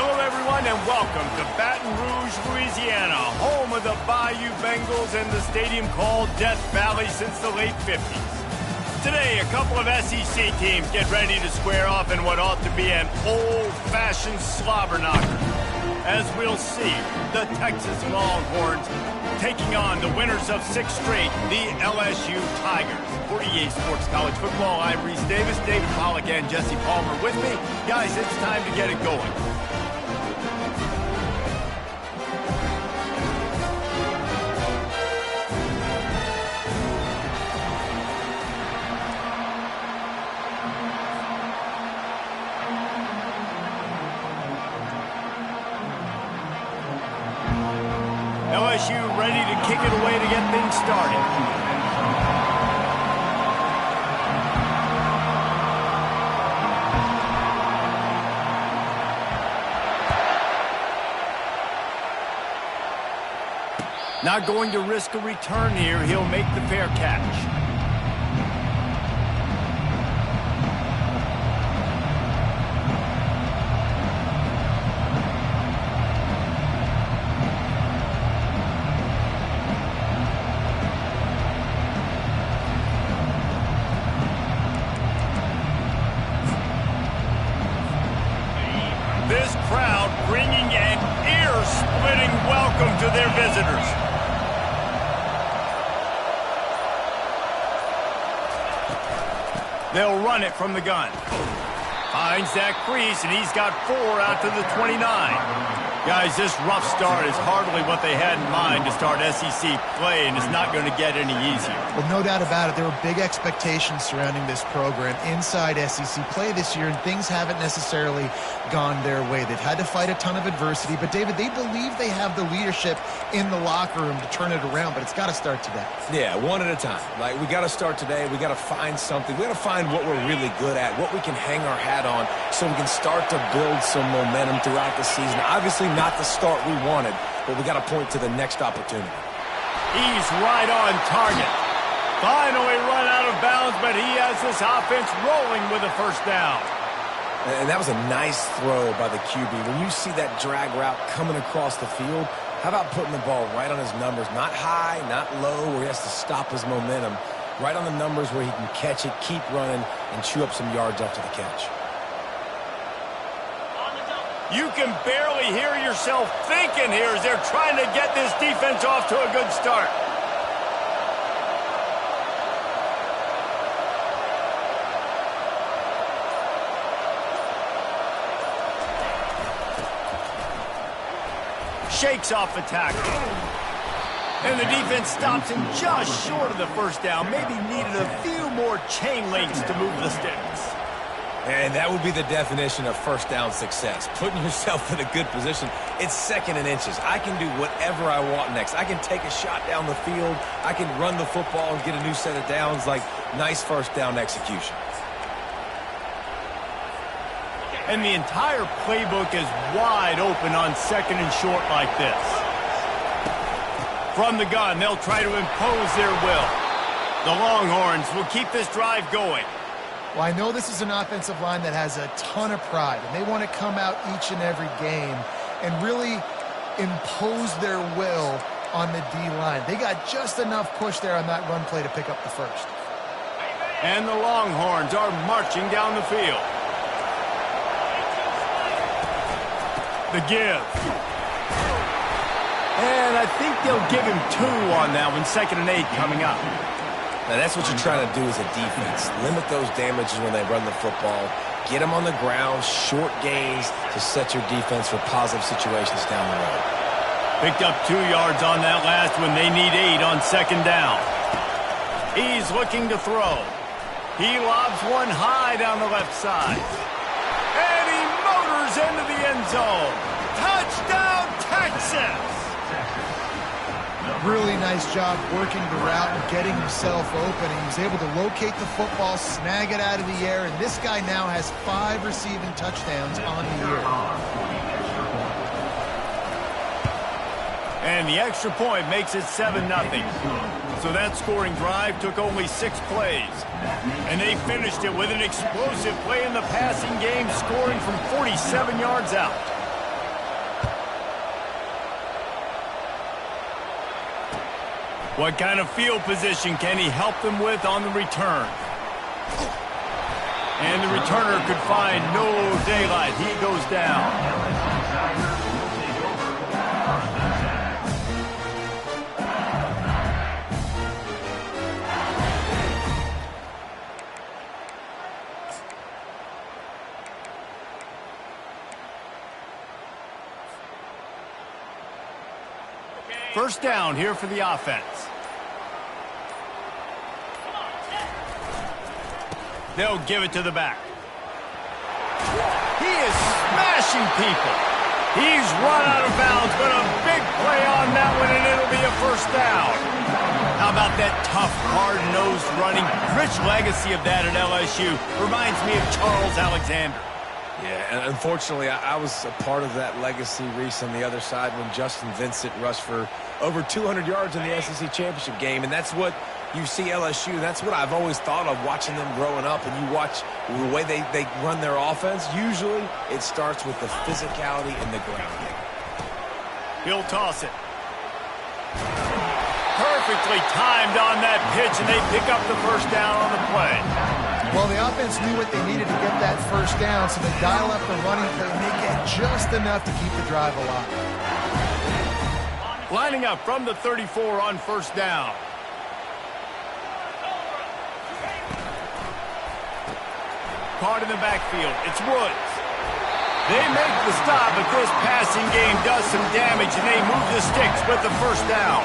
Hello, everyone, and welcome to Baton Rouge, Louisiana, home of the Bayou Bengals and the stadium called Death Valley since the late 50s. Today, a couple of SEC teams get ready to square off in what ought to be an old-fashioned slobber knocker. As we'll see, the Texas Longhorns taking on the winners of 6 straight, the LSU Tigers. For EA Sports College Football, I'm Reese Davis, David Pollack, and Jesse Palmer with me. Guys, it's time to get it going. LSU ready to kick it away to get things started. Not going to risk a return here. He'll make the fair catch. This crowd bringing an ear-splitting welcome to their visitors. They'll run it from the gun. Finds that crease, and he's got 4 out to the 29. Guys, this rough start is hardly what they had in mind to start SEC play, and it's not going to get any easier. Well, no doubt about it. There were big expectations surrounding this program inside SEC play this year, and things haven't necessarily gone their way. They've had to fight a ton of adversity, but, David, they believe they have the leadership in the locker room to turn it around, but it's got to start today. Yeah, one at a time. Like, we got to start today. We got to find something. We got to find what we're really good at, what we can hang our hat on, so we can start to build some momentum throughout the season. Obviously, not the start we wanted, but we got to point to the next opportunity. He's right on target. Finally run out of bounds, but he has this offense rolling with a first down. And that was a nice throw by the QB. When you see that drag route coming across the field, how about putting the ball right on his numbers? Not high, not low, where he has to stop his momentum. Right on the numbers where he can catch it, keep running, and chew up some yards after the catch. You can barely hear yourself thinking here as they're trying to get this defense off to a good start. Shakes off the tackle. And the defense stops him just short of the first down. Maybe needed a few more chain links to move the sticks. And that would be the definition of first down success. Putting yourself in a good position. It's 2nd and inches. I can do whatever I want next. I can take a shot down the field. I can run the football and get a new set of downs. Like, nice first down execution. And the entire playbook is wide open on 2nd and short like this. From the gun, they'll try to impose their will. The Longhorns will keep this drive going. Well, I know this is an offensive line that has a ton of pride, and they want to come out each and every game and really impose their will on the D-line. They got just enough push there on that run play to pick up the first. And the Longhorns are marching down the field. The give. And I think they'll give him 2 on that one, 2nd and 8 coming up. Now, that's what you're trying to do as a defense. Limit those damages when they run the football. Get them on the ground, short gains to set your defense for positive situations down the road. Picked up 2 yards on that last one. They need 8 on 2nd down. He's looking to throw. He lobs one high down the left side. And he motors into the end zone. Touchdown, Texas! Really nice job working the route and getting himself open. He was able to locate the football, snag it out of the air, and this guy now has 5 receiving touchdowns on the year. And the extra point makes it 7-0. So that scoring drive took only 6 plays. And they finished it with an explosive play in the passing game, scoring from 47 yards out. What kind of field position can he help them with on the return? And the returner could find no daylight. He goes down. First down here for the offense. They'll give it to the back. He is smashing people. He's run out of bounds, but a big play on that one, and it'll be a first down. How about that tough, hard-nosed running? Rich legacy of that at LSU. Reminds me of Charles Alexander. Yeah, and unfortunately, I was a part of that legacy, Reese, on the other side when Justin Vincent rushed for over 200 yards in the SEC championship game, and that's what you see LSU. That's what I've always thought of watching them growing up, and you watch the way they run their offense. Usually, it starts with the physicality and the ground game. He'll toss it. Perfectly timed on that pitch, and they pick up the first down on the play. Well, the offense knew what they needed to get that first down, so they dial up the running play and they get just enough to keep the drive alive. Lining up from the 34 on first down. Caught in the backfield. It's Woods. They make the stop, but this passing game does some damage, and they move the sticks with the first down.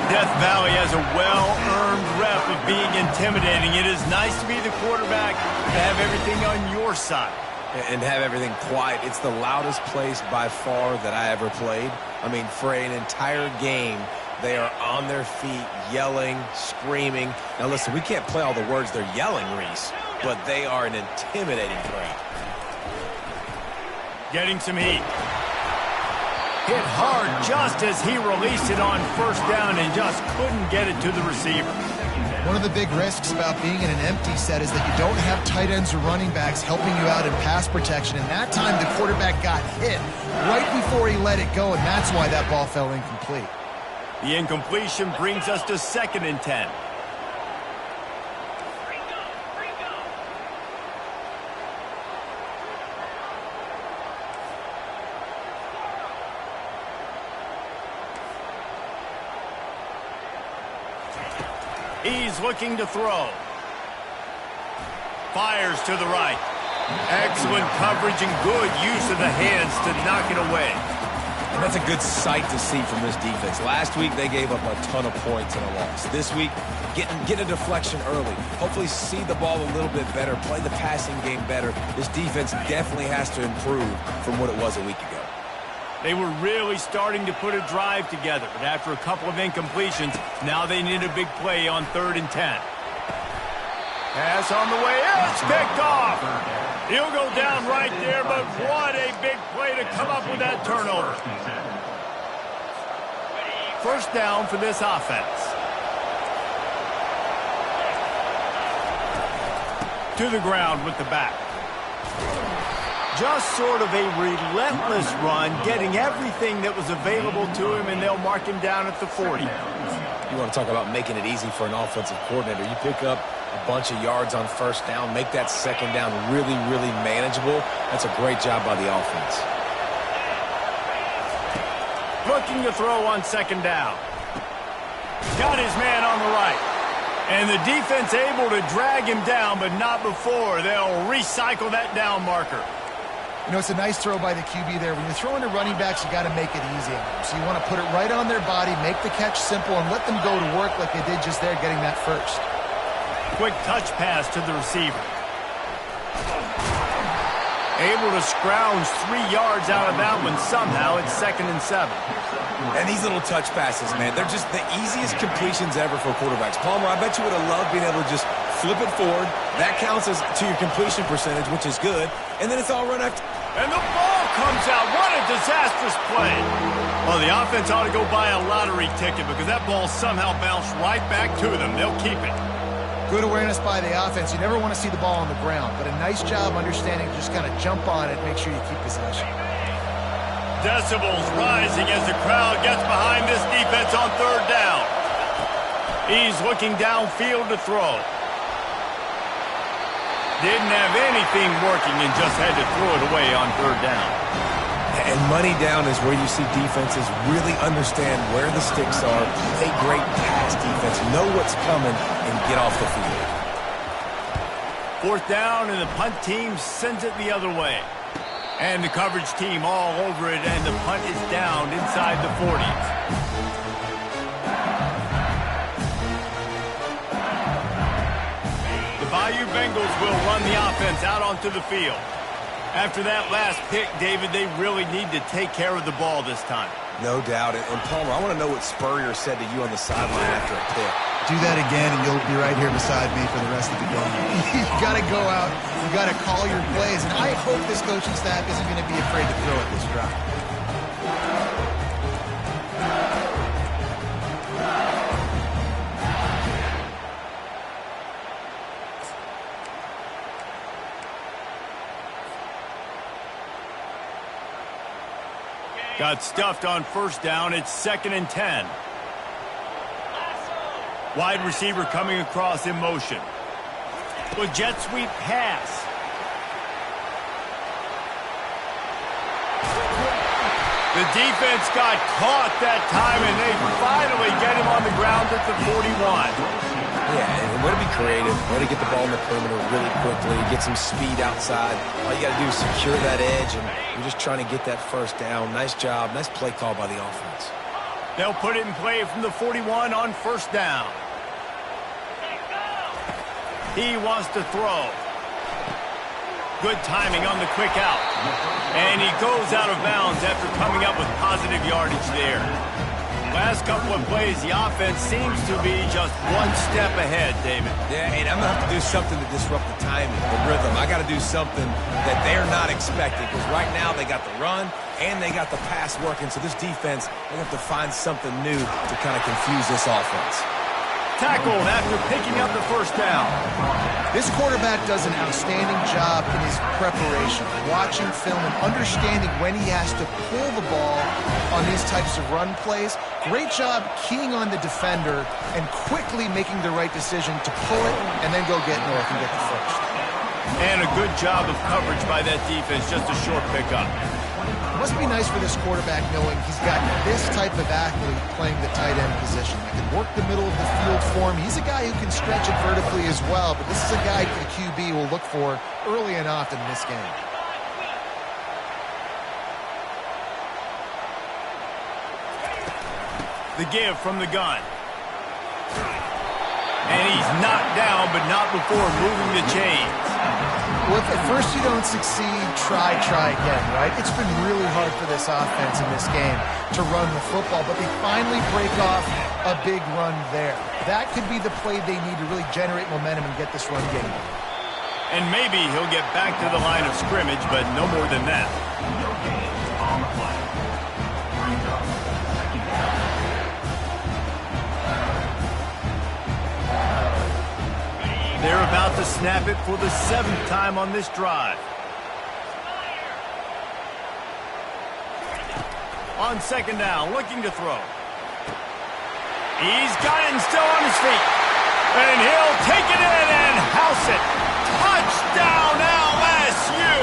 Death Valley has a well-earned rep of being intimidating. It is nice to be the quarterback, to have everything on your side. And have everything quiet. It's the loudest place by far that I ever played. I mean, for an entire game, they are on their feet, yelling, screaming. Now, listen, we can't play all the words they're yelling, Reese, but they are an intimidating crowd. Getting some heat. Hit hard just as he released it on first down and just couldn't get it to the receiver. One of the big risks about being in an empty set is that you don't have tight ends or running backs helping you out in pass protection. And that time the quarterback got hit right before he let it go, and that's why that ball fell incomplete. The incompletion brings us to 2nd and 10. He's looking to throw. Fires to the right. Excellent coverage and good use of the hands to knock it away. And that's a good sight to see from this defense. Last week, they gave up a ton of points in a loss. This week, get a deflection early. Hopefully see the ball a little bit better, play the passing game better. This defense definitely has to improve from what it was a week ago. They were really starting to put a drive together, but after a couple of incompletions, now they need a big play on 3rd and 10. Pass on the way, it's picked off. He'll go down right there, but what a big play to come up with that turnover. First down for this offense. To the ground with the back. Just sort of a relentless run, getting everything that was available to him, and they'll mark him down at the 40. You want to talk about making it easy for an offensive coordinator. You pick up a bunch of yards on first down, make that second down really, really manageable. That's a great job by the offense. Looking to throw on 2nd down. Got his man on the right. And the defense able to drag him down, but not before. They'll recycle that down marker. You know, it's a nice throw by the QB there. When you're throwing to running backs, you got to make it easy on them. So you want to put it right on their body, make the catch simple, and let them go to work like they did just there, getting that first. Quick touch pass to the receiver. Able to scrounge 3 yards out of that one somehow. It's 2nd and 7. And these little touch passes, man, they're just the easiest completions ever for quarterbacks. Palmer, I bet you would have loved being able to just flip it forward. That counts as to your completion percentage, which is good. And then it's all run after. And the ball comes out. What a disastrous play. Well, the offense ought to go buy a lottery ticket because that ball somehow bounced right back to them. They'll keep it. Good awareness by the offense. You never want to see the ball on the ground, but a nice job understanding to just kind of jump on it, make sure you keep possession. Decibels rising as the crowd gets behind this defense on 3rd down. He's looking downfield to throw. Didn't have anything working and just had to throw it away on third down. And money down is where you see defenses really understand where the sticks are, play great pass defense, know what's coming, and get off the field. Fourth down, and the punt team sends it the other way. And the coverage team all over it, and the punt is down inside the 40s. The Bayou Bengals will run the offense out onto the field. After that last pick, David, they really need to take care of the ball this time. No doubt. And Palmer, I want to know what Spurrier said to you on the sideline after a pick. Do that again, and you'll be right here beside me for the rest of the game. You got to go out. You got to call your plays. And I hope this coaching staff isn't going to be afraid to throw at this drive. Got stuffed on first down. It's 2nd and 10. Wide receiver coming across in motion. With jet sweep pass. The defense got caught that time, and they finally get him on the ground at the 41. Yeah, and way to be creative, way to get the ball in the perimeter really quickly, get some speed outside. All you got to do is secure that edge, and you're just trying to get that first down. Nice job, nice play call by the offense. They'll put it in play from the 41 on first down. He wants to throw. Good timing on the quick out. And he goes out of bounds after coming up with positive yardage there. Last couple of plays, the offense seems to be just one step ahead, David. Yeah, and I'm going to have to do something to disrupt the timing, the rhythm. I got to do something that they're not expecting, because right now they got the run and they got the pass working. So this defense, they have to find something new to kind of confuse this offense. Tackled after picking up the first down. This quarterback does an outstanding job in his preparation, watching film and understanding when he has to pull the ball on these types of run plays. Great job keying on the defender and quickly making the right decision to pull it and then go get north and get the first. And a good job of coverage by that defense, just a short pickup. It must be nice for this quarterback knowing he's got this type of athlete playing the tight end position. He can work the middle of the field for him. He's a guy who can stretch it vertically as well, but this is a guy the QB will look for early and often in this game. The give from the gun. And he's knocked down, but not before moving the chains. Well, if at first you don't succeed, try again, right? It's been really hard for this offense in this game to run the football, but they finally break off a big run there. That could be the play they need to really generate momentum and get this run game. And maybe he'll get back to the line of scrimmage, but no more than that. They're about to snap it for the 7th time on this drive. On second down, looking to throw. He's got it and still on his feet. And he'll take it in and house it. Touchdown, LSU!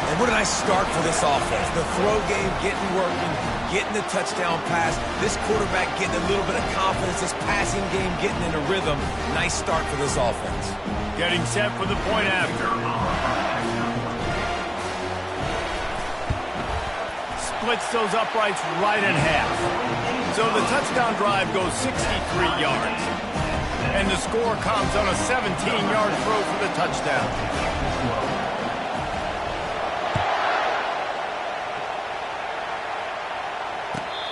And what a nice start for this offense. The throw game getting working, getting the touchdown pass. This quarterback getting a little bit of confidence. This passing game getting in a rhythm. Nice start for this offense. Getting set for the point after. Splits those uprights right in half. So the touchdown drive goes 63 yards. And the score comes on a 17-yard throw for the touchdown.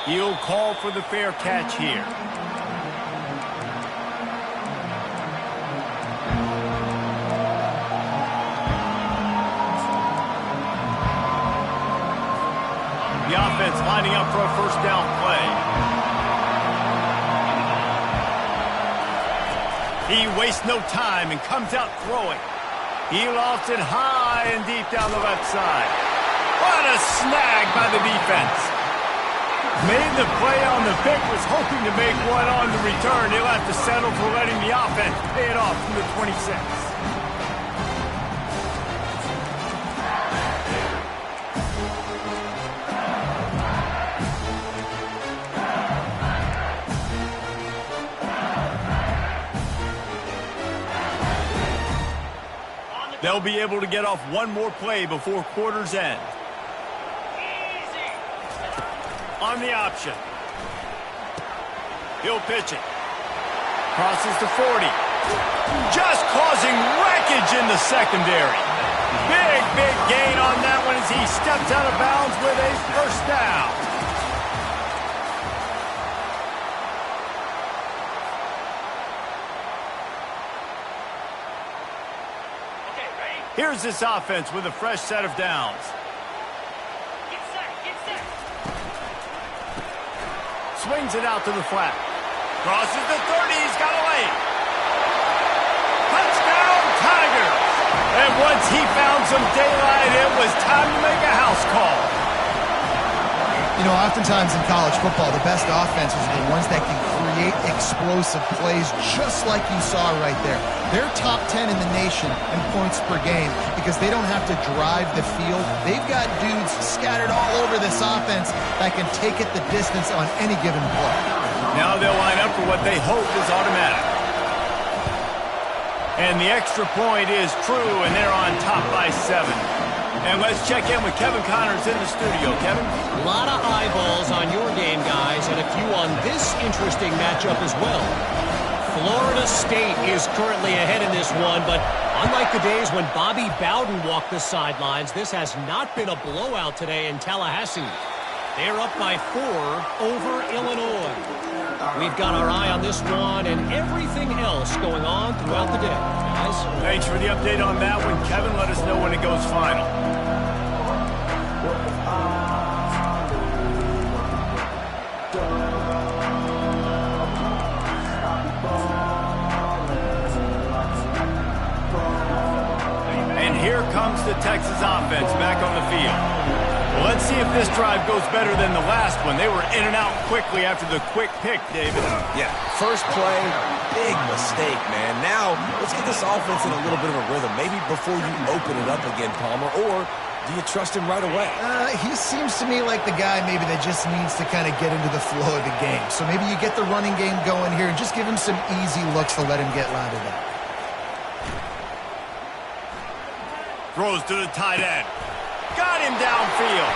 He'll call for the fair catch here. The offense lining up for a first down play. He wastes no time and comes out throwing. He lofts it high and deep down the left side. What a snag by the defense. Made the play on the pick, was hoping to make one on the return. He'll have to settle for letting the offense pay it off from the 26. They'll be able to get off one more play before quarter's end. On the option. He'll pitch it. Crosses to 40. Just causing wreckage in the secondary. Big gain on that one as he steps out of bounds with a first down. Here's this offense with a fresh set of downs. Swings it out to the flat. Crosses the 30. He's got a lane. Touchdown, Tigers! And once he found some daylight, it was time to make a house call. You know, oftentimes in college football, the best offenses are the ones that can create explosive plays just like you saw right there. They're top 10 in the nation in points per game because they don't have to drive the field. They've got dudes scattered all over this offense that can take it the distance on any given play. Now they'll line up for what they hope is automatic. And the extra point is true, and they're on top by 7. And let's check in with Kevin Connors in the studio. Kevin? A lot of eyeballs on your game, guys, and a few on this interesting matchup as well. Florida State is currently ahead in this one, but unlike the days when Bobby Bowden walked the sidelines, this has not been a blowout today in Tallahassee. They're up by 4 over Illinois. We've got our eye on this one and everything else going on throughout the day, guys. Thanks for the update on that one, Kevin. Let us know when it goes final. And here comes the Texas offense back on the field. Well, let's see if this drive goes better than the last one. They were in and out quickly after the quick pick, David. Yeah, first play, big mistake, man. Now, let's get this offense in a little bit of a rhythm. Maybe before you open it up again, Palmer, or do you trust him right away? He seems to me like the guy maybe that just needs to kind of get into the flow of the game. So maybe you get the running game going here and just give him some easy looks to let him get loaded up. Throws to the tight end. Got him downfield.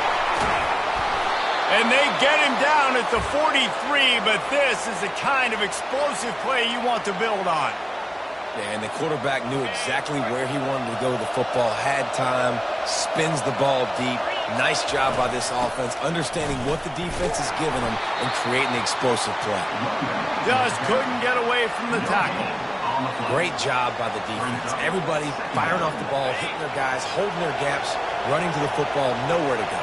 And they get him down at the 43, but this is the kind of explosive play you want to build on. Yeah, and the quarterback knew exactly where he wanted to go with the football, had time, spins the ball deep. Nice job by this offense, understanding what the defense is giving them and creating the explosive play. Just couldn't get away from the tackle. Great job by the defense. Everybody firing off the ball, hitting their guys, holding their gaps, running to the football, nowhere to go.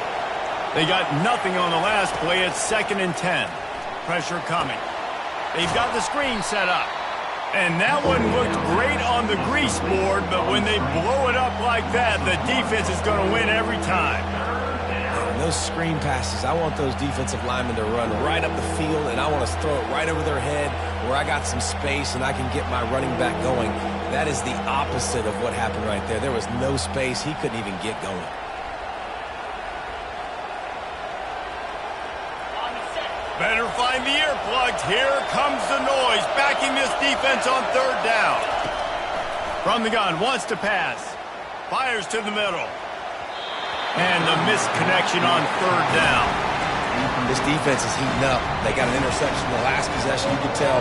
They got nothing on the last play. It's 2nd and 10. Pressure coming. They've got the screen set up. And that one looked great on the grease board, but when they blow it up like that, the defense is going to win every time. And those screen passes, I want those defensive linemen to run right up the field, and I want to throw it right over their head where I got some space and I can get my running back going. That is the opposite of what happened right there. There was no space. He couldn't even get going. Better find the earplugs. Here comes the noise, backing this defense on 3rd down. From the gun, wants to pass. Fires to the middle. And the misconnection on 3rd down. This defense is heating up. They got an interception in the last possession. You can tell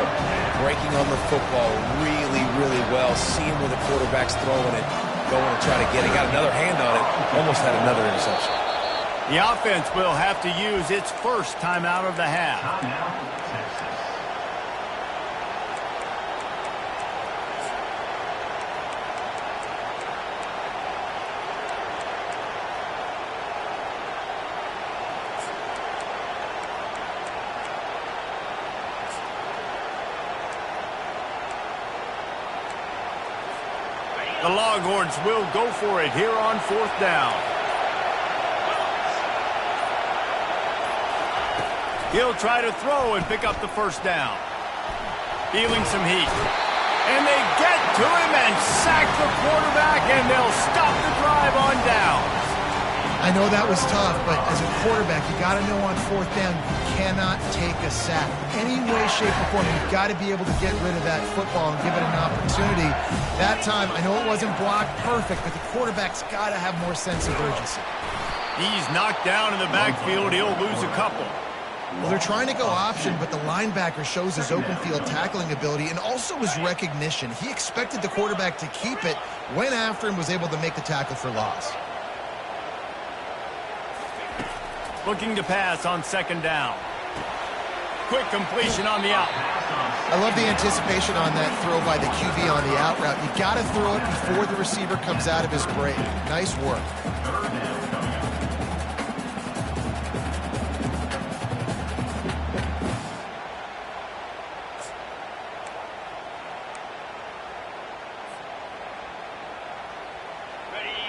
breaking on the football really, really well. Seeing where the quarterback's throwing it, going to try to get it. Got another hand on it. Almost had another interception. The offense will have to use its first timeout of the half. The Longhorns will go for it here on 4th down. He'll try to throw and pick up the first down. Feeling some heat. And they get to him and sack the quarterback, and they'll stop the drive on downs. I know that was tough, but as a quarterback, you got to know on fourth down, you cannot take a sack. Any way, shape, or form, you've got to be able to get rid of that football and give it an opportunity. That time, I know it wasn't blocked perfect, but the quarterback's got to have more sense of urgency. He's knocked down in the backfield. He'll lose a couple. Well, they're trying to go option, but the linebacker shows his open field tackling ability and also his recognition. He expected the quarterback to keep it, went after him, was able to make the tackle for loss. Looking to pass on second down. Quick completion on the out. I love the anticipation on that throw by the QB on the out route. You got to throw it before the receiver comes out of his break. Nice work.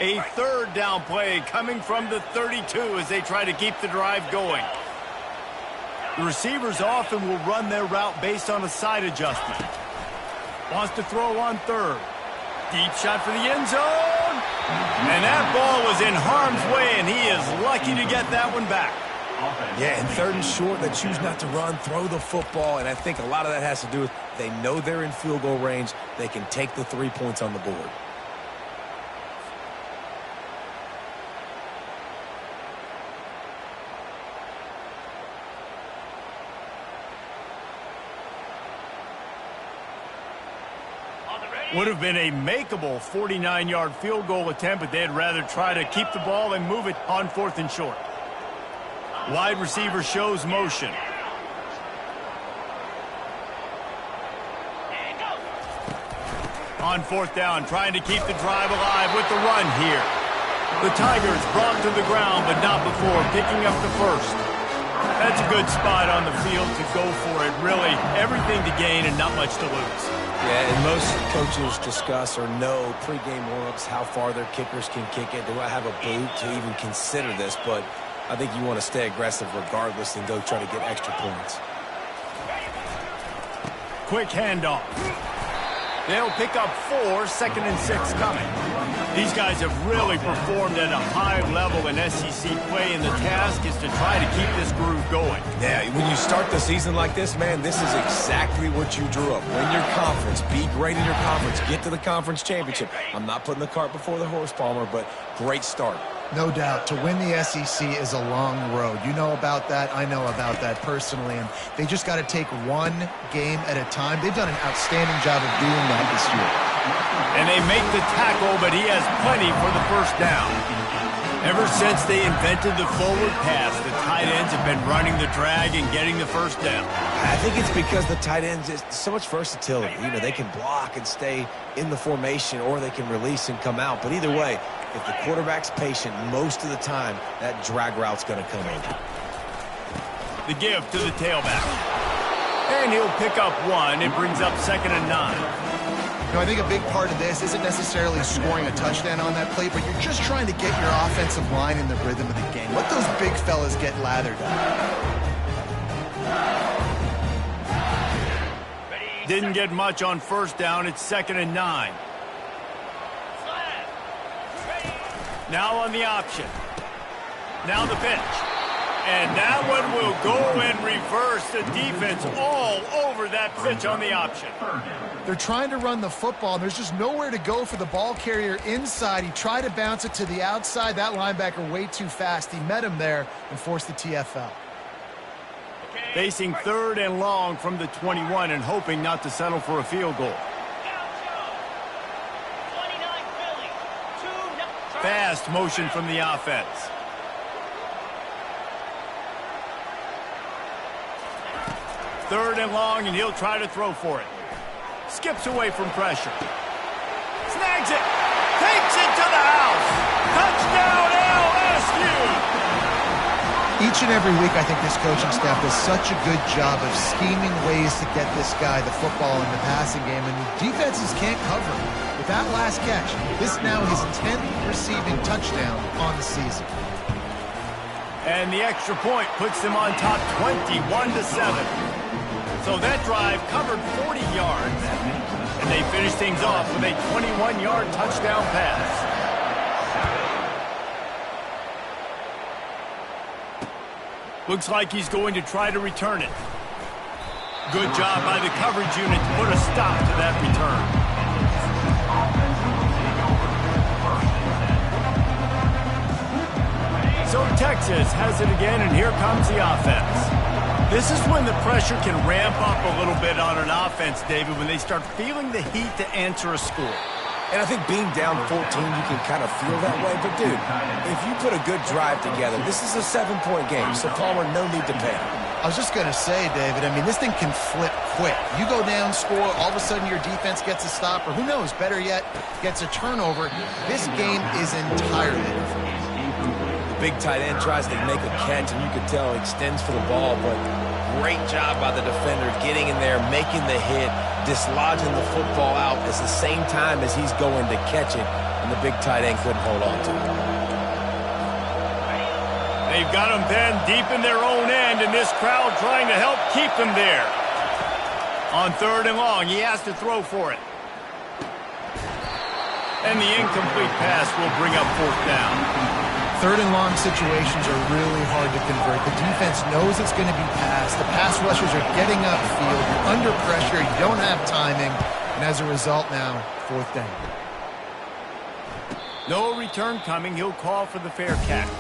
A third down play coming from the 32 as they try to keep the drive going. The receivers often will run their route based on a side adjustment. Wants to throw on third. Deep shot for the end zone. And that ball was in harm's way, and he is lucky to get that one back. Yeah, and third and short, they choose not to run, throw the football, and I think a lot of that has to do with they know they're in field goal range. They can take the 3 points on the board. Would have been a makeable 49-yard field goal attempt, but they'd rather try to keep the ball and move it on fourth and short. Wide receiver shows motion. On fourth down, trying to keep the drive alive with the run here. The Tigers brought to the ground, but not before picking up the first. That's a good spot on the field to go for it. Really, everything to gain and not much to lose. Yeah, and most coaches discuss or know pregame warm-ups how far their kickers can kick it. Do I have a boot to even consider this? But I think you want to stay aggressive regardless and go try to get extra points. Quick handoff. They'll pick up 4, 2nd and 6 coming. These guys have really performed at a high level in SEC play, and the task is to try to keep this groove going. Yeah, when you start the season like this, man, this is exactly what you drew up. Win your conference, be great in your conference, get to the conference championship. I'm not putting the cart before the horse, Palmer, but great start. No doubt. To win the SEC is a long road. You know about that. I know about that personally. And they just got to take one game at a time. They've done an outstanding job of doing that this year. And they make the tackle, but he has plenty for the first down. Ever since they invented the forward pass, the tight ends have been running the drag and getting the first down. I think it's because the tight ends is so much versatility. You know, they can block and stay in the formation, or they can release and come out. But either way, if the quarterback's patient, most of the time, that drag route's going to come in. The give to the tailback. And he'll pick up 1. It brings up 2nd and 9. You know, I think a big part of this isn't necessarily scoring a touchdown on that play, but you're just trying to get your offensive line in the rhythm of the game. Let those big fellas get lathered up. Didn't get much on first down. It's 2nd and 9. Now on the option. Now the pitch. And that one will go in reverse. The defense all over that pitch on the option. They're trying to run the football, and there's just nowhere to go for the ball carrier inside. He tried to bounce it to the outside. That linebacker way too fast. He met him there and forced the TFL. Facing 3rd and long from the 21 and hoping not to settle for a field goal. Fast motion from the offense. Third and long, and he'll try to throw for it. Skips away from pressure. Snags it. Takes it to the house. Touchdown, LSU! Each and every week, I think this coaching staff does such a good job of scheming ways to get this guy the football in the passing game, and defenses can't cover him. With that last catch, this now his 10th receiving touchdown on the season. And the extra point puts them on top 21-7. So that drive covered 40 yards, and they finish things off with a 21-yard touchdown pass. Looks like he's going to try to return it. Good job by the coverage unit to put a stop to that return. So Texas has it again, and here comes the offense. This is when the pressure can ramp up a little bit on an offense, David, when they start feeling the heat to answer a score. And I think being down 14, you can kind of feel that way. But, dude, if you put a good drive together, this is a 7-point game, so Palmer, no need to panic. I was just going to say, David, I mean, this thing can flip quick. You go down, score, all of a sudden your defense gets a stop, or who knows, better yet, gets a turnover. This game is entirely different. Big tight end tries to make a catch, and you can tell he extends for the ball, but great job by the defender getting in there, making the hit, dislodging the football out at the same time as he's going to catch it, and the big tight end couldn't hold on to it. They've got them then deep in their own end, and this crowd trying to help keep them there. On 3rd and long, he has to throw for it. And the incomplete pass will bring up 4th down. 3rd and long situations are really hard to convert. The defense knows it's going to be passed. The pass rushers are getting upfield. You're under pressure. You don't have timing. And as a result now, 4th down. No return coming. He'll call for the fair catch.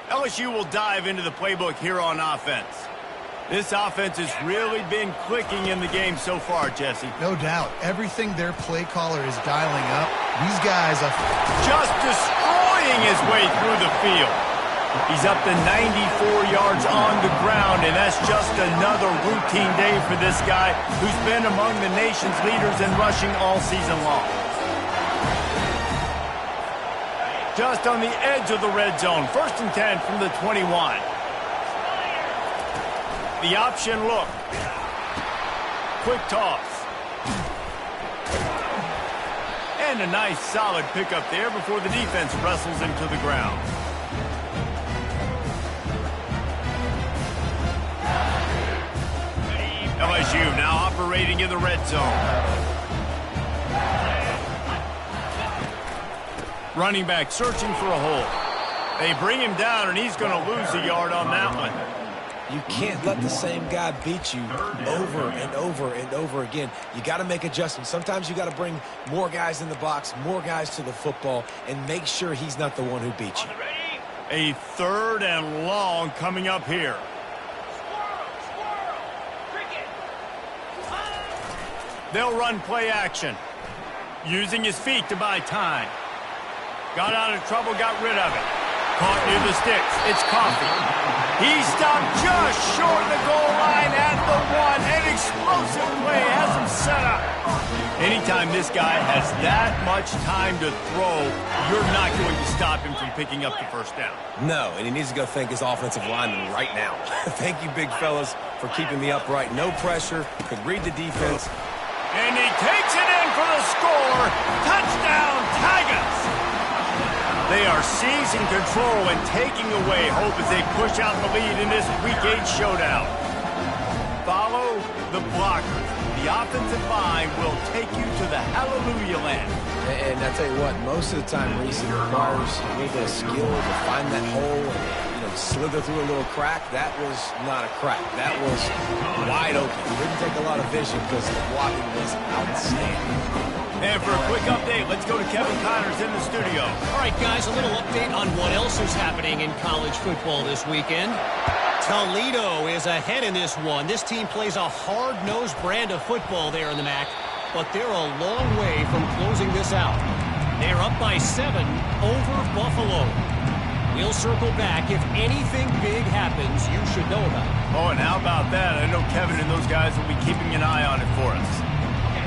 LSU will dive into the playbook here on offense. This offense has really been clicking in the game so far, Jesse. No doubt. Everything their play caller is dialing up, these guys are just destroying his way through the field. He's up to 94 yards on the ground, and that's just another routine day for this guy who's been among the nation's leaders in rushing all season long. Just on the edge of the red zone. 1st and 10 from the 21. The option look. Quick toss. And a nice solid pickup there before the defense wrestles him to the ground. LSU now operating in the red zone. Running back searching for a hole. They bring him down, and he's going to lose a yard on that one. You can't let the same guy beat you over and over and over again. You got to make adjustments. Sometimes you got to bring more guys in the box, more guys to the football, and make sure he's not the one who beats you. A 3rd and long coming up here. They'll run play action. Using his feet to buy time. Got out of trouble, got rid of it. Caught near the sticks. It's Coffee. He stopped just short of the goal line at the 1. An explosive play has him set up. Anytime this guy has that much time to throw, you're not going to stop him from picking up the 1st down. No, and he needs to go thank his offensive lineman right now. Thank you, big fellas, for keeping me upright. No pressure. Could read the defense. And he takes it in for the score. Touchdown, Tigers! They are seizing control and taking away hope as they push out the lead in this Week 8 showdown. Follow the blockers. The offensive line will take you to the hallelujah land. And I tell you what, most of the time, Reese, it requires a little bit of skill to find that hole and slither through a little crack. That was not a crack. That was wide open. It didn't take a lot of vision because the blocking was outstanding. And for a quick update, let's go to Kevin Connors in the studio. All right, guys, a little update on what else is happening in college football this weekend. Toledo is ahead in this one. This team plays a hard-nosed brand of football there in the MAC, but they're a long way from closing this out. They're up by 7 over Buffalo. We'll circle back. If anything big happens, you should know about it. Oh, and how about that? I know Kevin and those guys will be keeping an eye on it for us.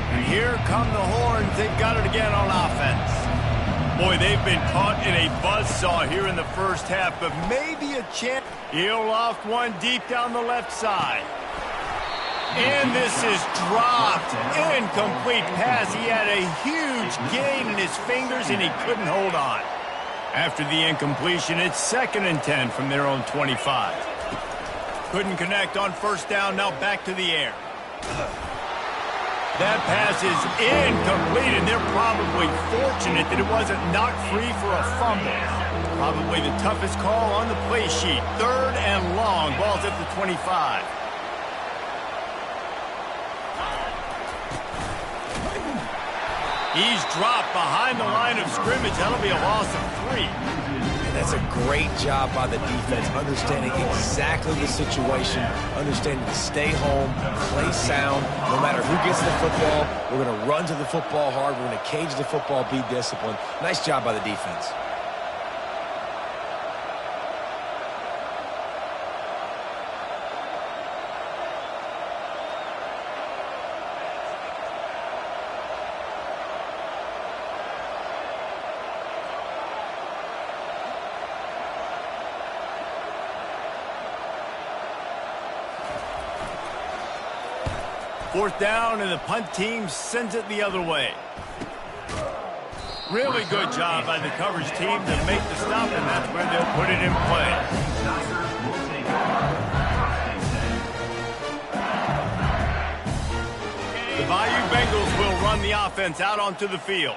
And here come the horns. They've got it again on offense. Boy, they've been caught in a buzzsaw here in the first half, but maybe a chance. He'll loft one deep down the left side. And this is dropped. Incomplete pass. He had a huge gain in his fingers, and he couldn't hold on. After the incompletion, it's 2nd and 10 from their own 25. Couldn't connect on first down. Now back to the air. That pass is incomplete, and they're probably fortunate that it wasn't knocked free for a fumble. Probably the toughest call on the play sheet. 3rd and long. Ball's at the 25. He's dropped behind the line of scrimmage. That'll be a loss of 3. And that's a great job by the defense, understanding exactly the situation, understanding to stay home, play sound. No matter who gets the football, we're going to run to the football hard. We're going to cage the football, be disciplined. Nice job by the defense. Fourth down, and the punt team sends it the other way. Really good job by the coverage team to make the stop, and that's where they'll put it in play. The Bayou Bengals will run the offense out onto the field.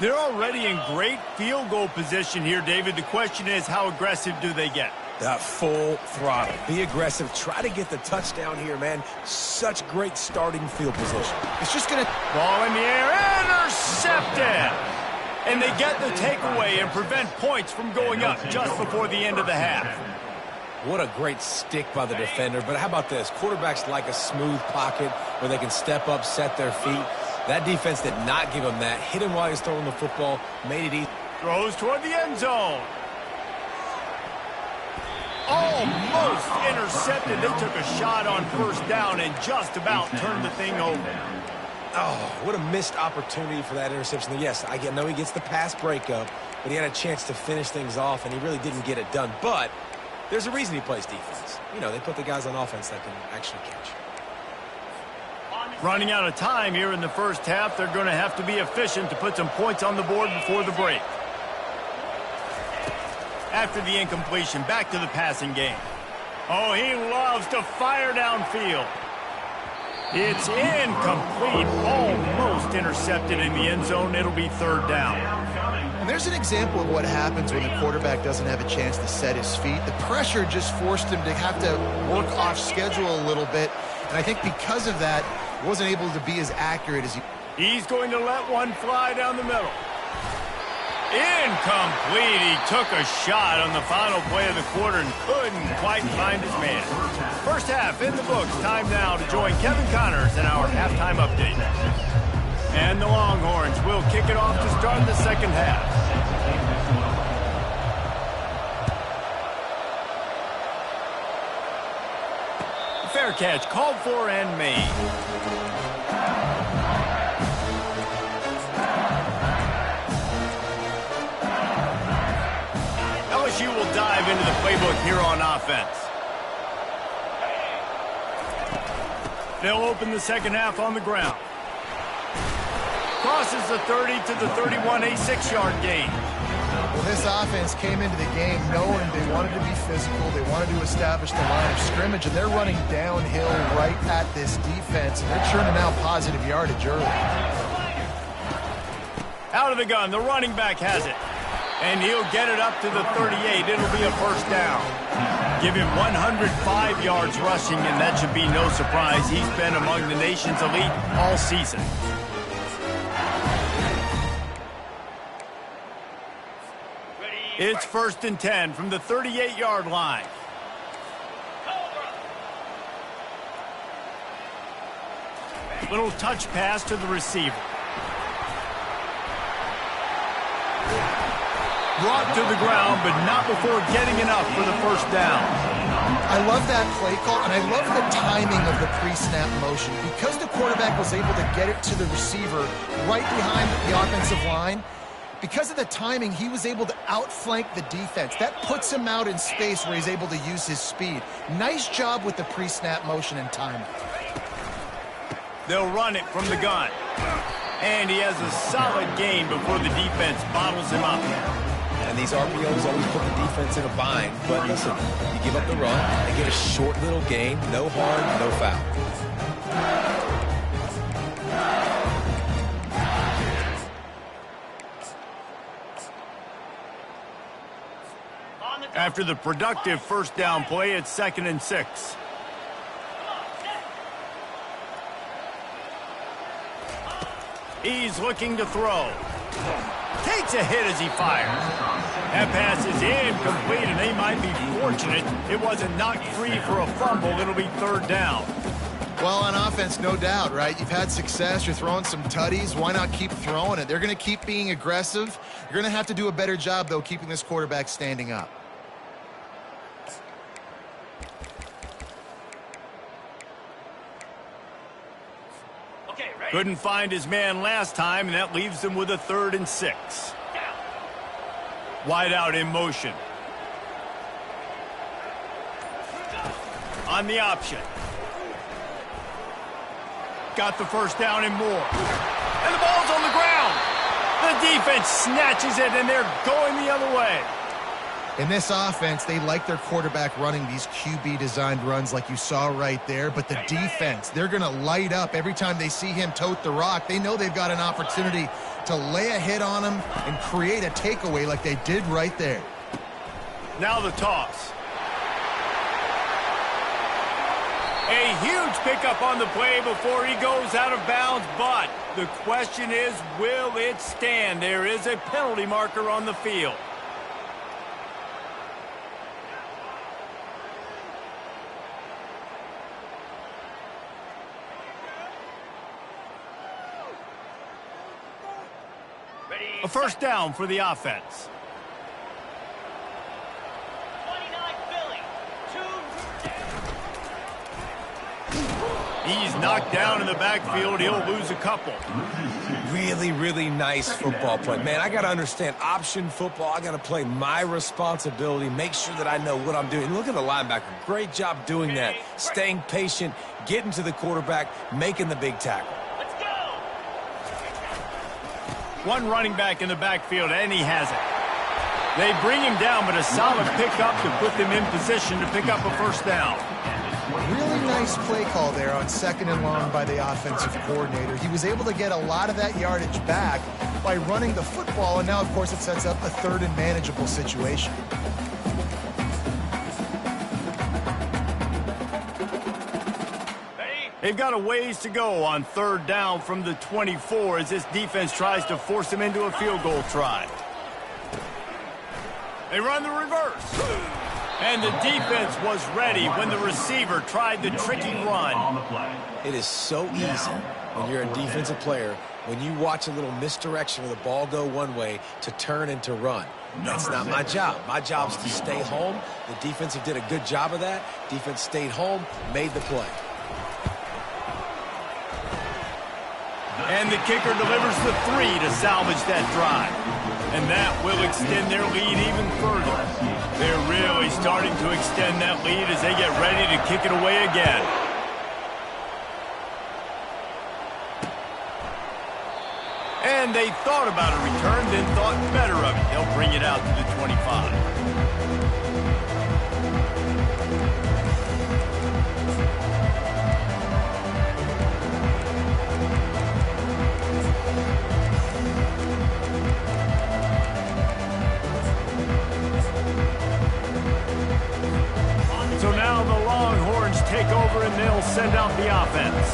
They're already in great field goal position here, David. The question is, how aggressive do they get? Full throttle. Be aggressive. Try to get the touchdown here, man. Such great starting field position. It's just going to... Ball in the air. Intercepted. And they get the takeaway and prevent points from going up just before the end of the half. What a great stick by the defender. But how about this? Quarterbacks like a smooth pocket where they can step up, set their feet. That defense did not give him that. Hit him while he's throwing the football. Made it easy. Throws toward the end zone. Almost intercepted. They took a shot on first down and just about turned the thing over. Oh, what a missed opportunity for that interception. Yes, I know he gets the pass breakup, but he had a chance to finish things off, and he really didn't get it done. But there's a reason he plays defense. You know, they put the guys on offense that can actually catch. Running out of time here in the first half. They're going to have to be efficient to put some points on the board before the break. After the incompletion, back to the passing game. Oh, he loves to fire downfield. It's incomplete. Almost intercepted in the end zone. It'll be 3rd down. And there's an example of what happens when the quarterback doesn't have a chance to set his feet. The pressure just forced him to have to work off schedule a little bit. And I think because of that, wasn't able to be as accurate as he... He's going to let one fly down the middle. Incomplete. He took a shot on the final play of the quarter and couldn't quite find his man. First half in the books. Time now to join Kevin Connors in our halftime update. And the Longhorns will kick it off to start the second half. Fair catch called for and made. LSU will dive into the playbook here on offense. They'll open the second half on the ground. Crosses the 30 to the 31, a 6-yard gain. Well, this offense came into the game knowing they wanted to be physical. They wanted to establish the line of scrimmage, and they're running downhill right at this defense. And they're churning out positive yardage early. Out of the gun, the running back has it. And he'll get it up to the 38. It'll be a first down. Give him 105 yards rushing, and that should be no surprise. He's been among the nation's elite all season. It's 1st and 10 from the 38-yard line. Little touch pass to the receiver. Brought to the ground, but not before getting enough for the first down. I love that play call, and I love the timing of the pre-snap motion. Because the quarterback was able to get it to the receiver right behind the offensive line, Because of the timing, he was able to outflank the defense. That puts him out in space where he's able to use his speed. Nice job with the pre-snap motion and timing. They'll run it from the gun. And he has a solid gain before the defense bottles him up. And these RPOs always put the defense in a bind. But listen, you give up the run and get a short little gain. No harm, no foul. After the productive first down play, it's 2nd and 6. He's looking to throw. Takes a hit as he fires. That pass is incomplete, and they might be fortunate it wasn't knocked free for a fumble. It'll be 3rd down. Well, on offense, no doubt, right? You've had success. You're throwing some tutties. Why not keep throwing it? They're going to keep being aggressive. You're going to have to do a better job, though, keeping this quarterback standing up. Couldn't find his man last time, and that leaves him with a 3rd and 6. Wide out in motion. On the option. Got the first down and more. And the ball's on the ground. The defense snatches it, and they're going the other way. In this offense, they like their quarterback running these QB-designed runs like you saw right there, but the defense, they're going to light up every time they see him tote the rock. They know they've got an opportunity to lay a hit on him and create a takeaway like they did right there. Now the toss. A huge pickup on the play before he goes out of bounds, but the question is, will it stand? There is a penalty marker on the field. A first down for the offense. 29 Philly. 2 He's knocked down in the backfield. He'll lose a couple. Really, really nice football play. Man, I got to understand option football. I got to play my responsibility, make sure that I know what I'm doing. Look at the linebacker. Great job doing that. Staying patient, getting to the quarterback, making the big tackle. Let's go. One running back in the backfield, and he has it. They bring him down, but a solid pickup to put them in position to pick up a first down. Really nice play call there on 2nd and long by the offensive coordinator. He was able to get a lot of that yardage back by running the football, and now, of course, it sets up a 3rd and manageable situation. They've got a ways to go on 3rd down from the 24 as this defense tries to force them into a field goal try. They run the reverse. And the defense was ready when the receiver tried the tricky run. It is so easy when you're a defensive player, when you watch a little misdirection of the ball go one way, to turn and to run. That's not my job. My job is to stay home. The defensive did a good job of that. Defense stayed home, made the play. And the kicker delivers the 3 to salvage that drive. And that will extend their lead even further. They're really starting to extend that lead as they get ready to kick it away again. And they thought about a return, then thought better of it. They'll bring it out to the 25. So now the Longhorns take over and they'll send out the offense.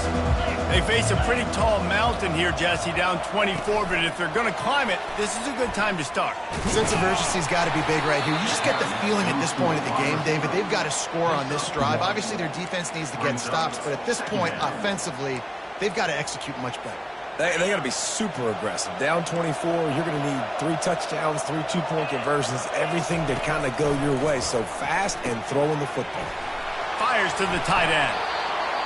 They face a pretty tall mountain here, Jesse, down 24, but if they're going to climb it, this is a good time to start. Sense of urgency's got to be big right here. You just get the feeling at this point of the game, David, they've got to score on this drive. Obviously, their defense needs to get stops, but at this point, offensively, they've got to execute much better. They got to be super aggressive. Down 24, you're going to need 3 touchdowns, 3 two-point conversions, everything to kind of go your way. So fast and throwing the football. Fires to the tight end.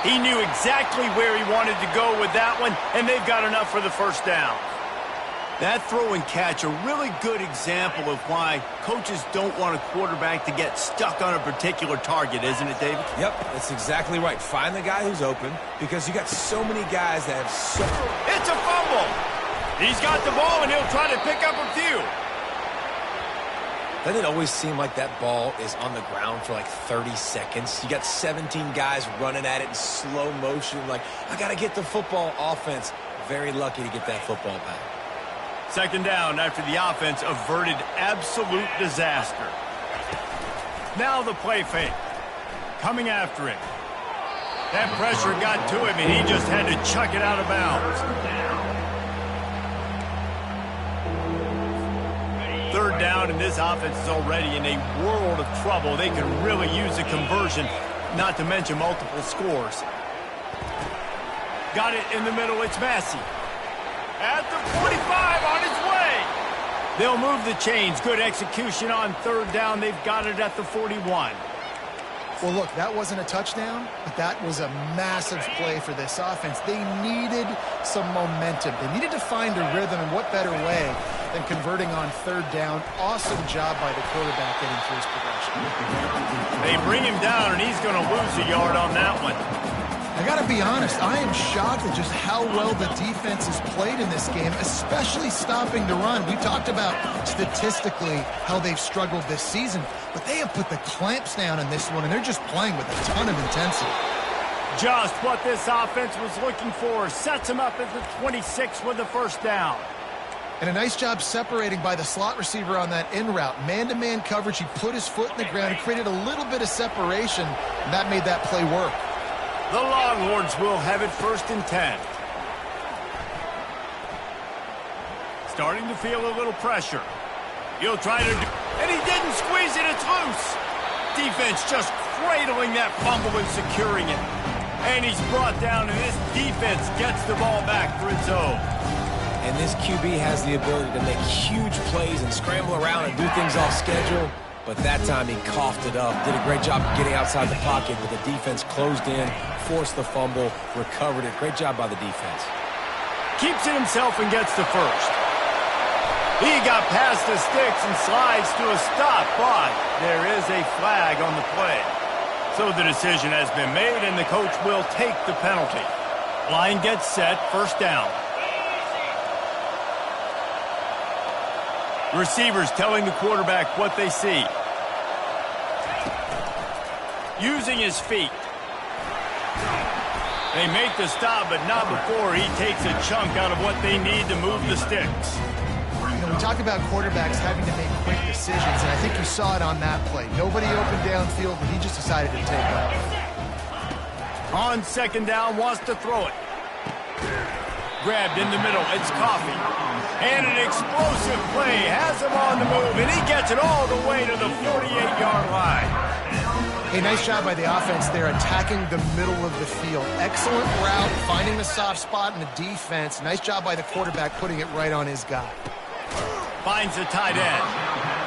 He knew exactly where he wanted to go with that one, and they've got enough for the first down. That throw and catch, a really good example of why coaches don't want a quarterback to get stuck on a particular target, isn't it, David? Yep, that's exactly right. Find the guy who's open because you got so many guys that have so... It's a fumble! He's got the ball, and he'll try to pick up a few. Doesn't it always seem like that ball is on the ground for like 30 seconds? You got 17 guys running at it in slow motion, like, I got to get the football. Offense, very lucky to get that football back. Second down after the offense averted absolute disaster. Now the play fake. Coming after it. That pressure got to him, and he just had to chuck it out of bounds. Third down, and this offense is already in a world of trouble. They could really use a conversion, not to mention multiple scores. Got it in the middle. It's Massey. At the 45, on his way. They'll move the chains. Good execution on third down. They've got it at the 41. Well, look, that wasn't a touchdown, but that was a massive play for this offense. They needed some momentum. They needed to find a rhythm, and what better way than converting on third down. Awesome job by the quarterback getting through his progression. They bring him down, and he's going to lose a yard on that one. I got to be honest, I am shocked at just how well the defense has played in this game, especially stopping the run. We talked about statistically how they've struggled this season, but they have put the clamps down in this one, and they're just playing with a ton of intensity. Just what this offense was looking for. Sets him up at the 26 with the first down. And a nice job separating by the slot receiver on that in route. Man-to-man coverage, he put his foot in the ground, created a little bit of separation, and that made that play work. The Longhorns will have it 1st and 10. Starting to feel a little pressure. He'll try to do, and he didn't squeeze it, it's loose. Defense just cradling that fumble and securing it. And he's brought down, and this defense gets the ball back for its own. And this QB has the ability to make huge plays and scramble around and do things off schedule. But that time he coughed it up. Did a great job of getting outside the pocket, but the defense closed in, forced the fumble, recovered it. Great job by the defense. Keeps it himself and gets the first. He got past the sticks and slides to a stop, but there is a flag on the play. So the decision has been made, and the coach will take the penalty. Line gets set, 1st down. Receivers telling the quarterback what they see. Using his feet. They make the stop, but not before he takes a chunk out of what they need to move the sticks. You know, we talk about quarterbacks having to make quick decisions, and I think you saw it on that play. Nobody open downfield, but he just decided to take off. On 2nd down, wants to throw it. Grabbed in the middle, it's Coffee. And an explosive play has him on the move, and he gets it all the way to the 48-yard line. A nice job by the offense there, attacking the middle of the field. Excellent route, finding the soft spot in the defense. Nice job by the quarterback, putting it right on his guy. Finds the tight end.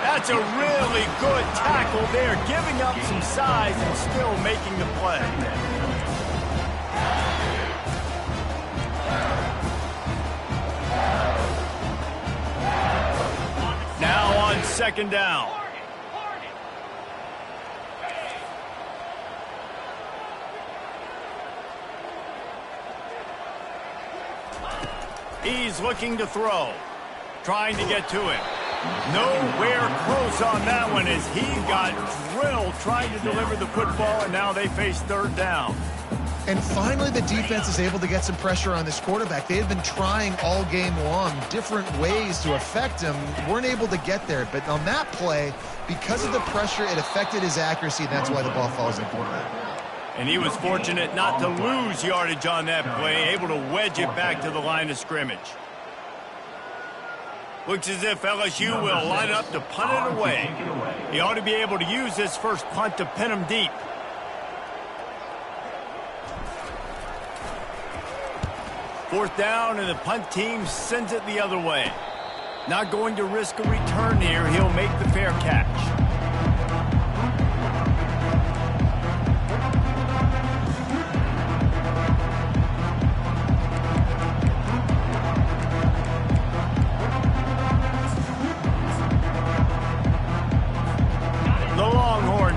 That's a really good tackle there, giving up some size and still making the play. Now on 2nd down. He's looking to throw. Trying to get to him. Nowhere close on that one as he got drilled trying to deliver the football, and now they face 3rd down. And finally, the defense is able to get some pressure on this quarterback. They had been trying all game long different ways to affect him. Weren't able to get there. But on that play, because of the pressure, it affected his accuracy, and that's why the ball falls incomplete. And he was fortunate not to lose yardage on that play, able to wedge it back to the line of scrimmage. Looks as if LSU will line up to punt it away. He ought to be able to use this first punt to pin him deep. Fourth down, and the punt team sends it the other way. Not going to risk a return here. He'll make the fair catch.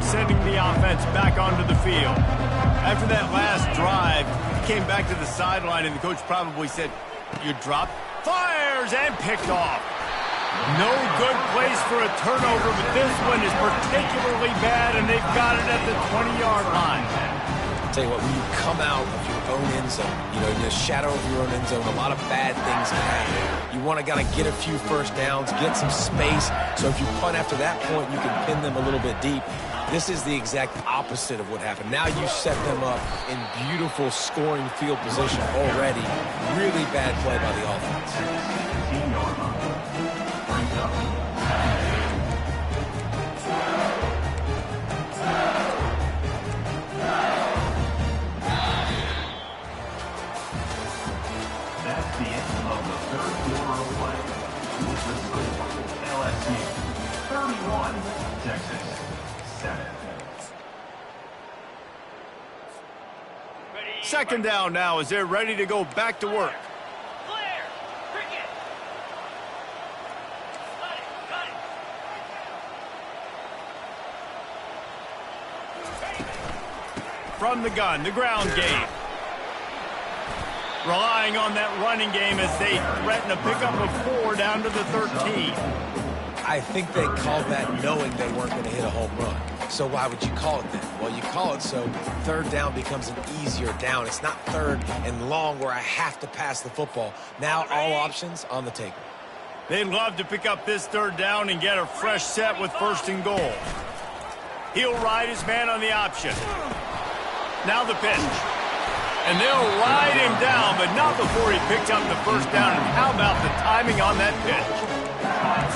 sending the offense back onto the field. After that last drive, he came back to the sideline, and the coach probably said, "You dropped." Fires and picked off. No good place for a turnover, but this one is particularly bad, and they've got it at the 20-yard line. I'll tell you what, when you come out of your own end zone, you know, in the shadow of your own end zone, a lot of bad things can happen. You want to kind of get a few first downs, get some space, so if you punt after that point, you can pin them a little bit deep. This is the exact opposite of what happened. Now you set them up in beautiful scoring field position already. Really bad play by the offense. That's the end of the third quarter of play. LSU 31, Texas 7. Second down now as they're ready to go back to work. Clear. Cricket. Cut it. From the gun, the ground game. Relying on that running game as they threaten a pickup of 4 down to the 13. I think they called that knowing they weren't going to hit a home run. So why would you call it that? Well, you call it so third down becomes an easier down. It's not third and long where I have to pass the football. Now all options on the table. They'd love to pick up this third down and get a fresh set with 1st and goal. He'll ride his man on the option. Now the pitch. And they'll ride him down, but not before he picks up the first down. And how about the timing on that pitch?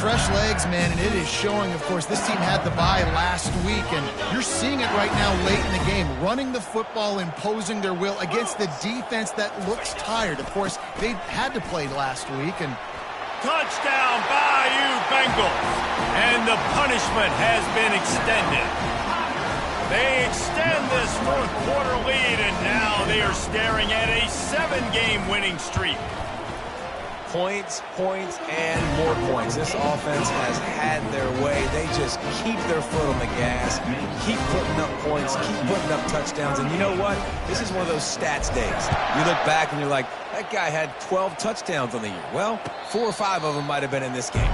Fresh legs, man, and it is showing. Of course, this team had the bye last week, and you're seeing it right now late in the game. Running the football, imposing their will against the defense that looks tired. Of course, they had to play last week, and Touchdown, Bayou Bengals. And the punishment has been extended. They extend this fourth quarter lead, and now they are staring at a 7-game winning streak. Points, points, and more points. This offense has had their way. They just keep their foot on the gas, keep putting up points, keep putting up touchdowns. And you know what? This is one of those stats days. You look back and you're like, that guy had 12 touchdowns on the year. Well, 4 or 5 of them might have been in this game.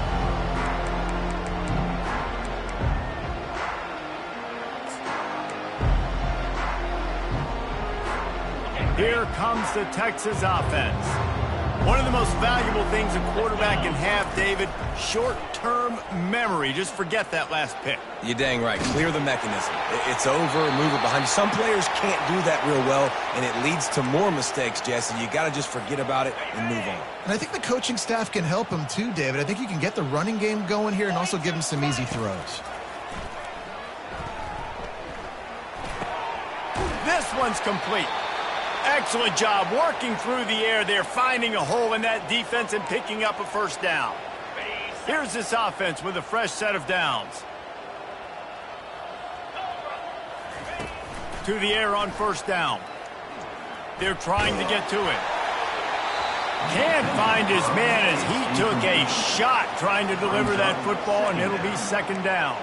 Here comes the Texas offense. One of the most valuable things a quarterback can have, David, short-term memory. Just forget that last pick. You're dang right. Clear the mechanism. It's over, move it behind you. Some players can't do that real well, and it leads to more mistakes, Jesse. You got to just forget about it and move on. I think the coaching staff can help him too, David. I think you can get the running game going here and also give him some easy throws. This one's complete. Excellent job working through the air there, finding a hole in that defense and picking up a first down. Here's this offense with a fresh set of downs. To the air on first down. They're trying to get to it. Can't find his man as he took a shot trying to deliver that football, and it'll be second down.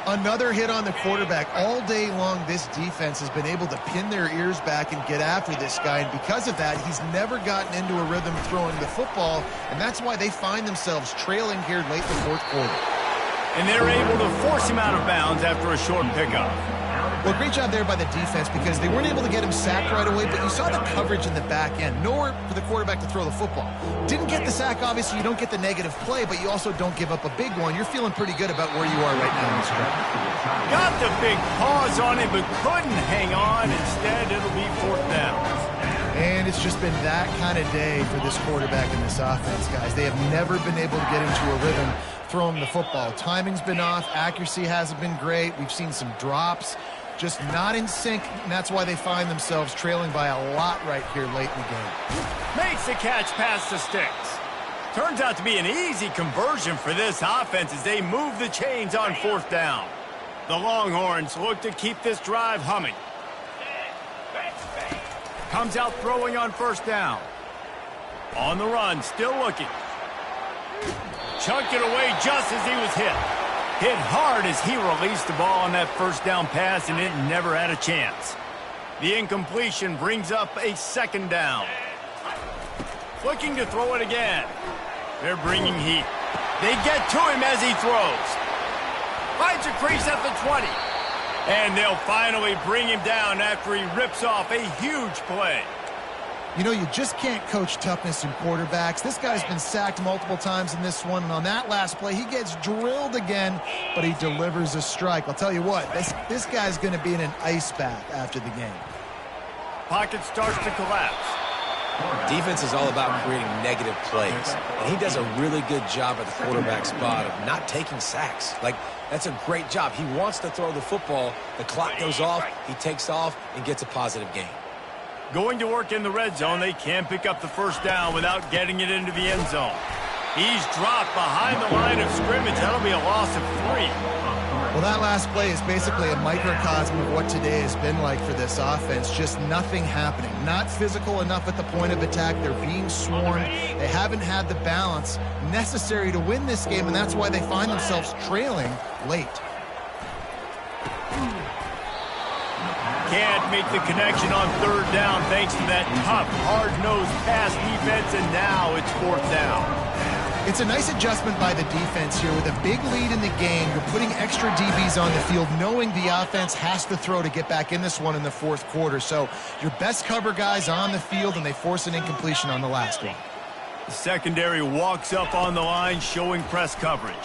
Another hit on the quarterback. All day long, this defense has been able to pin their ears back and get after this guy, and because of that, he's never gotten into a rhythm throwing the football, and that's why they find themselves trailing here late in the fourth quarter. And they're able to force him out of bounds after a short pickup. Well, great job there by the defense because they weren't able to get him sacked right away, but you saw the coverage in the back end. Nowhere for the quarterback to throw the football. Didn't get the sack, obviously. You don't get the negative play, but you also don't give up a big one. You're feeling pretty good about where you are right now in this stretch. Got the big pause on him, but couldn't hang on. Instead, it'll be fourth down. And it's just been that kind of day for this quarterback in this offense, guys. They have never been able to get into a rhythm throwing the football. Timing's been off. Accuracy hasn't been great. We've seen some drops. Just not in sync, and that's why they find themselves trailing by a lot right here late in the game. Makes the catch past the sticks. Turns out to be an easy conversion for this offense as they move the chains on fourth down. The Longhorns look to keep this drive humming. Comes out throwing on first down. On the run, still looking. Chunked it away just as he was hit. Hit hard as he released the ball on that first down pass, and it never had a chance. The incompletion brings up a second down. Looking to throw it again. They're bringing heat. They get to him as he throws. Finds a crease at the 20. And they'll finally bring him down after he rips off a huge play. You know, you just can't coach toughness in quarterbacks. This guy's been sacked multiple times in this one, and on that last play, he gets drilled again, but he delivers a strike. I'll tell you what, this guy's going to be in an ice bath after the game. Pocket starts to collapse. Defense is all about creating negative plays, and he does a really good job at the quarterback spot of not taking sacks. Like, that's a great job. He wants to throw the football. The clock goes off, he takes off, and gets a positive gain. Going to work in the red zone, they can't pick up the first down without getting it into the end zone. He's dropped behind the line of scrimmage. That'll be a loss of 3. Well, that last play is basically a microcosm of what today has been like for this offense. Just nothing happening. Not physical enough at the point of attack. They're being swarmed. They haven't had the balance necessary to win this game, and that's why they find themselves trailing late. Can't make the connection on third down thanks to that tough, hard-nosed pass defense, and now it's fourth down. It's a nice adjustment by the defense here with a big lead in the game. You're putting extra DBs on the field, knowing the offense has to throw to get back in this one in the fourth quarter. So your best cover guys on the field, and they force an incompletion on the last one. The secondary walks up on the line, showing press coverage.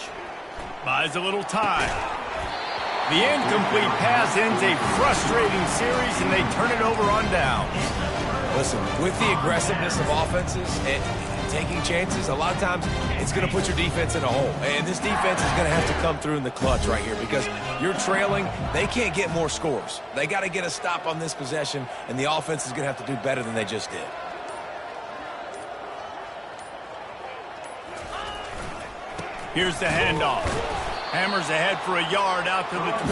Buys a little time. The incomplete pass ends a frustrating series, and they turn it over on down. Listen, with the aggressiveness of offenses and taking chances, a lot of times it's going to put your defense in a hole. And this defense is going to have to come through in the clutch right here because you're trailing. They can't get more scores. They got to get a stop on this possession, and the offense is going to have to do better than they just did. Here's the handoff. Hammers ahead for a yard out to the 12.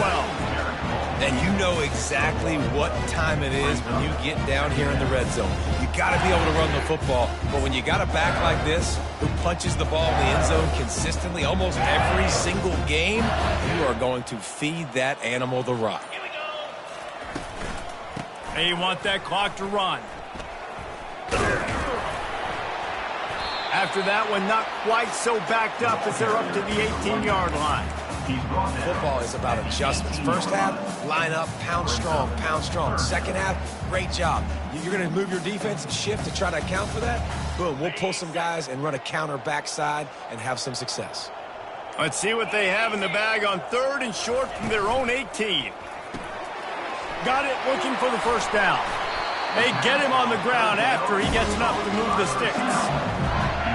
And you know exactly what time it is when you get down here in the red zone. You got to be able to run the football, but when you got a back like this who punches the ball in the end zone consistently almost every single game, you are going to feed that animal the rock. They want that clock to run. After that one, not quite so backed up as they're up to the 18-yard line. Football is about adjustments. First half, line up, pound strong, pound strong. Second half, great job. You're going to move your defense and shift to try to account for that? Boom, we'll pull some guys and run a counter backside and have some success. Let's see what they have in the bag on third and short from their own 18. Got it, looking for the first down. They get him on the ground after he gets enough to move the sticks.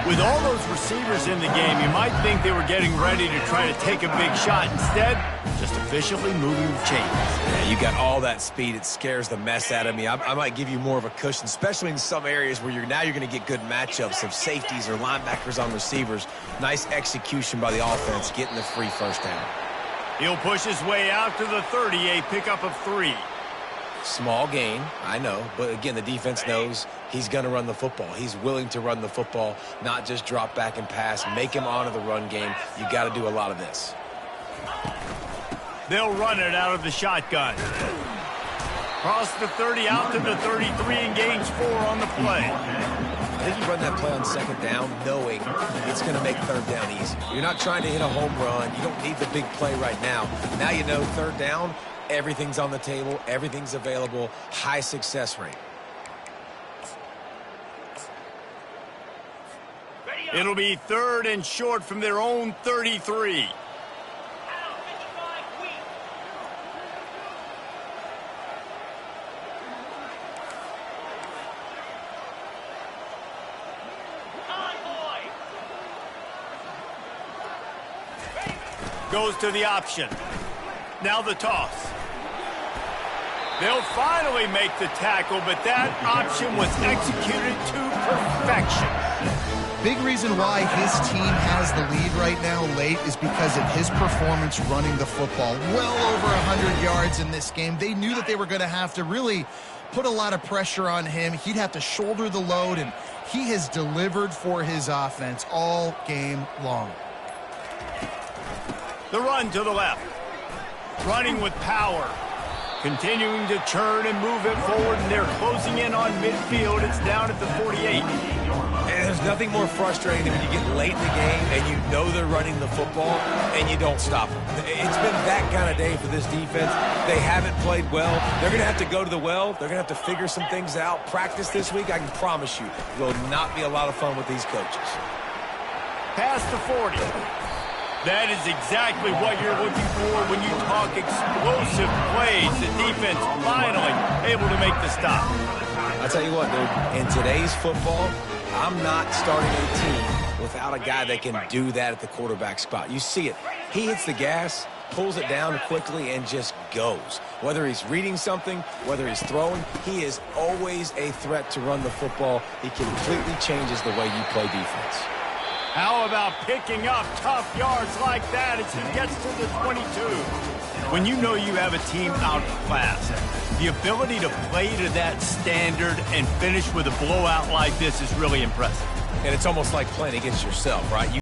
With all those receivers in the game, you might think they were getting ready to try to take a big shot. Instead, just officially moving the chains. Yeah, you got all that speed. It scares the mess out of me. I might give you more of a cushion, especially in some areas where you're going to get good matchups of safeties or linebackers on receivers. Nice execution by the offense, getting the free first down. He'll push his way out to the 30, a pickup of 3. Small gain, I know, but again, the defense knows he's going to run the football. He's willing to run the football, not just drop back and pass, make him honor the run game. You got to do a lot of this. They'll run it out of the shotgun. Cross the 30 out to the 33 and gains 4 on the play. Then you run that play on second down knowing it's going to make third down easy. You're not trying to hit a home run. You don't need the big play right now. Now you know third down, everything's on the table, everything's available, high success rate. It'll be third and short from their own 33. Goes to the option. Now the toss. They'll finally make the tackle, but that option was executed to perfection. Big reason why his team has the lead right now late is because of his performance running the football. Well over 100 yards in this game. They knew that they were going to have to really put a lot of pressure on him. He'd have to shoulder the load, and he has delivered for his offense all game long. The run to the left. Running with power. Continuing to churn and move it forward, and they're closing in on midfield. It's down at the 48. And there's nothing more frustrating than when you get late in the game and you know they're running the football and you don't stop them. It's been that kind of day for this defense. They haven't played well. They're going to have to go to the well. They're going to have to figure some things out. Practice this week, I can promise you, will not be a lot of fun with these coaches. Past the 40. That is exactly what you're looking for when you talk explosive plays. The defense finally able to make the stop. I'll tell you what, dude, in today's football, I'm not starting a team without a guy that can do that at the quarterback spot. You see it. He hits the gas, pulls it down quickly, and just goes. Whether he's reading something, whether he's throwing, he is always a threat to run the football. He completely changes the way you play defense. How about picking up tough yards like that as he gets to the 22? When you know you have a team outclassed, the ability to play to that standard and finish with a blowout like this is really impressive. And it's almost like playing against yourself, right?